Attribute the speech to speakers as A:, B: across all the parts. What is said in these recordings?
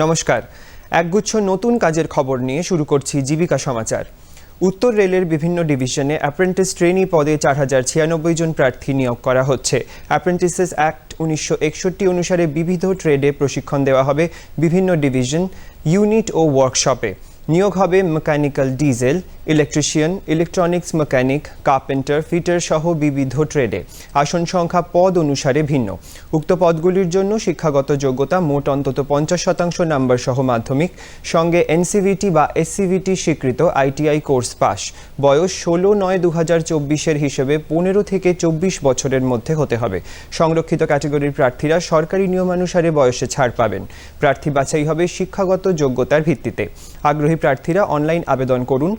A: নমস্কার। একগুচ্ছ নতুন কাজের খবর নিয়ে শুরু করছি জীবিকা সমাচার। উত্তর রেলের বিভিন্ন ডিভিশনে অ্যাপ্রেন্টিস ট্রেনি পদে 4096 জন প্রার্থী নিয়োগ করা হচ্ছে। অ্যাপ্রেন্টিসেস অ্যাক্ট 1961 অনুসারে বিবিধ ট্রেডে প্রশিক্ষণ দেওয়া হবে বিভিন্ন ডিভিশন, ইউনিট ও ওয়ার্কশপে। নিয়োগ হবে mechanical, diesel, electrician, electronics mechanic, carpenter, fitter সহ বিবিধ ট্রেডে। আসন সংখ্যা পদ অনুসারে ভিন্ন। উক্ত পদগুলির জন্য শিক্ষাগত যোগ্যতা মোট অন্তত 50% নাম্বার সহ মাধ্যমিক, সঙ্গে এনসিভিটি বা এসসিভিটি স্বীকৃত আইটিআই কোর্স পাস। বয়স 16/9/2024 হিসেবে 15 থেকে 24 বছরের মধ্যে হতে হবে। সংরক্ষিত ক্যাটাগরির প্রার্থীরা সরকারি নিয়মানুসারে বয়সে ছাড় পাবেন। প্রার্থী বাছাই হবে শিক্ষাগত যোগ্যতার ভিত্তিতে। আগ্রহী প্রার্থীরা অনলাইন আবেদন করুন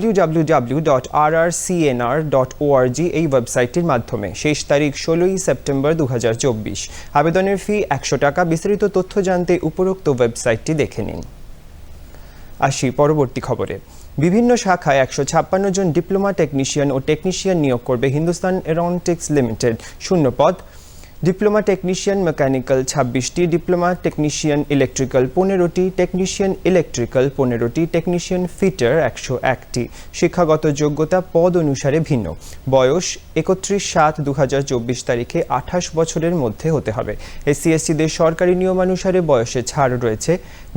A: www.rrcnr.org এই ওয়েবসাইটটির মাধ্যমে। শেষ তারিখ 16 সেপ্টেম্বর 2024। আবেদনের ফি 100 টাকা। বিস্তারিত তথ্য জানতে উপরোক্ত ওয়েবসাইটটি দেখে নিন। আসি পরবর্তী খবরে। বিভিন্ন শাখায় 156 জন ডিপ্লোমা টেকনিশিয়ান ও টেকনিশিয়ান নিয়োগ করবে হিন্দুস্তান এরোনটিক্স লিমিটেড। শূন্য পদ: ডিপ্লোমা টেকনিশিয়ান মেকানিক্যাল 26টি, ডিপ্লোমা টেকনিশিয়ান ইলেকট্রিক্যাল 15টি, টেকনিশিয়ান ইলেকট্রিক্যাল 15টি, টেকনিশিয়ান ফিটার 101টি। শিক্ষাগত যোগ্যতা পদ অনুসারে ভিন্ন। বয়স 31/7/2024 তারিখে 28 বছরের মধ্যে হতে হবে। এসসি/এসটিদের সরকারি নিয়মানুসারে বয়সে ছাড় রয়েছে।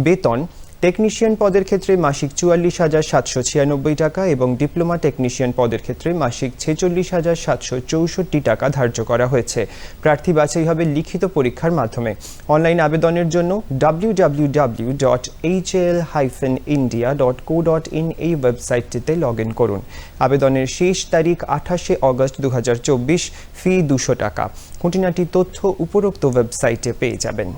A: বেতন: টেকনিশিয়ান পদের ক্ষেত্রে মাসিক 44,796 টাকা এবং ডিপ্লোমা টেকনিশিয়ান পদের ক্ষেত্রে মাসিক 46,764 টাকা ধার্য করা হয়েছে। প্রার্থী বাছাই হবে লিখিত পরীক্ষার মাধ্যমে। অনলাইন আবেদনের জন্য www.hl-india.co.in এই ওয়েবসাইটটিতে লগ ইন করুন। আবেদনের শেষ তারিখ 28 অগস্ট 2024। ফি 200 টাকা। খুঁটিনাটি তথ্য উপরোক্ত ওয়েবসাইটে পেয়ে যাবেন।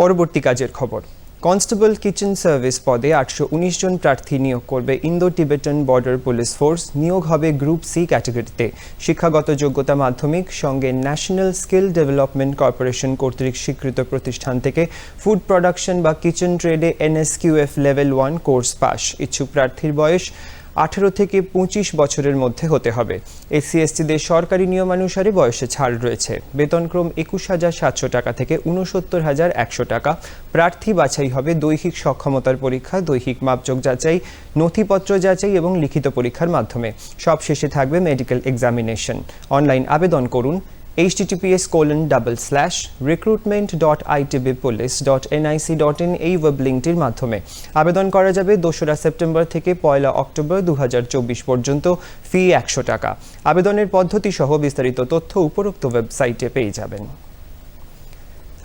A: পরবর্তী কাজের খবর। কনস্টেবল কিচেন সার্ভিস পদে 819 জন প্রার্থী নিয়োগ করবে Indo Tibetan border police force. নিয়োগ হবে গ্রুপ সি ক্যাটাগরিতে। শিক্ষাগত যোগ্যতা মাধ্যমিক, সঙ্গে ন্যাশনাল স্কিল ডেভেলপমেন্ট কর্পোরেশন কর্তৃক স্বীকৃত প্রতিষ্ঠান থেকে ফুড প্রোডাকশন বা কিচেন ট্রেডে NSQF লেভেল 1 কোর্স পাস। ইচ্ছুক প্রার্থীর বয়স 18 থেকে 25 বছরের মধ্যে হতে হবে। এসসি/এসটিদের সরকারি নিয়মানুসারে বয়সে ছাড় রয়েছে। বেতনক্রম 21,700 টাকা থেকে 69,100 টাকা। প্রার্থী বাছাই হবে দৈহিক সক্ষমতার পরীক্ষা, দৈহিক মাপযোগ যাচাই, নথিপত্র যাচাই এবং লিখিত পরীক্ষার মাধ্যমে। সব শেষে থাকবে মেডিকেল এক্সামিনেশন। অনলাইন আবেদন করুন https://recruitment.itbpolice.nic.in এই ওয়েব লিঙ্কটির মাধ্যমে। আবেদন করা যাবে 2রা সেপ্টেম্বর থেকে 1 অক্টোবর 2024 পর্যন্ত। ফি 100 টাকা। আবেদনের পদ্ধতি সহ বিস্তারিত তথ্য উপরোক্ত ওয়েবসাইটে পেয়ে যাবেন।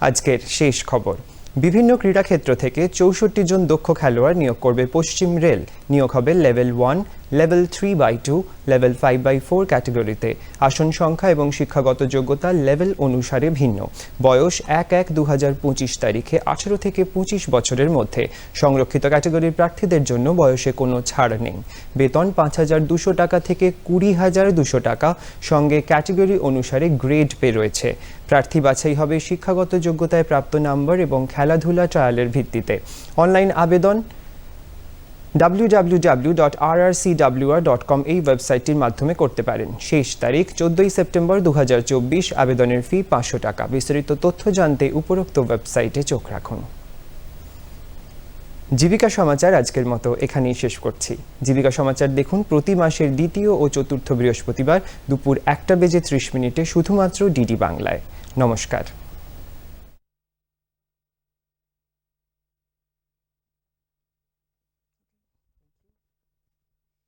A: আজকের শেষ খবর। বিভিন্ন ক্রীড়াক্ষেত্র থেকে 64 জন দক্ষ খেলোয়াড় নিয়োগ করবে পশ্চিম রেল। নিয়োগ হবে লেভেল 1, লেভেল 3/2, লেভেল 5/4 ক্যাটাগরিতে। আসন সংখ্যা এবং শিক্ষাগত যোগ্যতা লেভেল অনুসারে ভিন্ন। বয়স 1/1/2025 তারিখে 18 থেকে 25 বছরের মধ্যে। সংরক্ষিত ক্যাটাগরির প্রার্থীদের জন্য বয়সে কোনো ছাড় নেই। বেতন 5,200 টাকা থেকে 20,200 টাকা, সঙ্গে ক্যাটাগরি অনুসারে গ্রেড পে রয়েছে। প্রার্থী বাছাই হবে শিক্ষাগত যোগ্যতায় প্রাপ্ত নাম্বার এবং খেলাধুলা ট্রায়ালের ভিত্তিতে। অনলাইন আবেদন www.rrcwr.com এই ওয়েবসাইটটির মাধ্যমে করতে পারেন। শেষ তারিখ 14 সেপ্টেম্বর 2024। আবেদনের ফি 500 টাকা। বিস্তারিত তথ্য জানতে উপরোক্ত ওয়েবসাইটে চোখ রাখুন। জীবিকা সমাচার আজকের মতো এখানেই শেষ করছি। জীবিকা সমাচার দেখুন প্রতি মাসের দ্বিতীয় ও চতুর্থ বৃহস্পতিবার দুপুর 1টা বেজে 30 মিনিটে শুধুমাত্র ডিডি বাংলায়। নমস্কার।